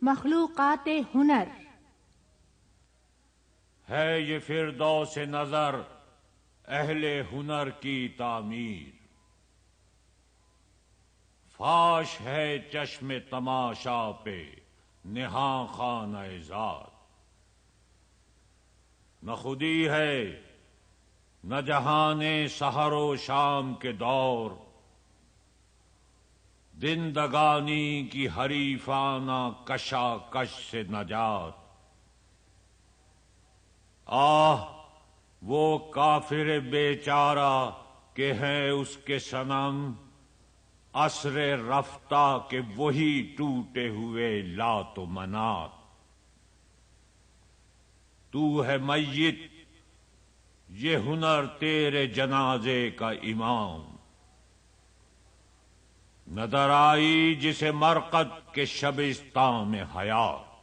مخلوقات ہنر ہے یہ فردوس نظر اہل ہنر کی تعمیر، فاش ہے چشم تماشا پہ نہاں خانہ ذات، نہ خودی ہے نہ جہان سحر و شام کے دور، زندگانی کی حریفانہ کشاکش سے نجات۔ آہ وہ کافر بیچارہ کہ ہیں اس کے صنم، عصر رفتہ کہ وہی ٹوٹے ہوئے لات و منات۔ تو ہے میت یہ ہنر تیرے جنازے کا امام، نظر آئی جسے مرقد کے شبستان میں حیات۔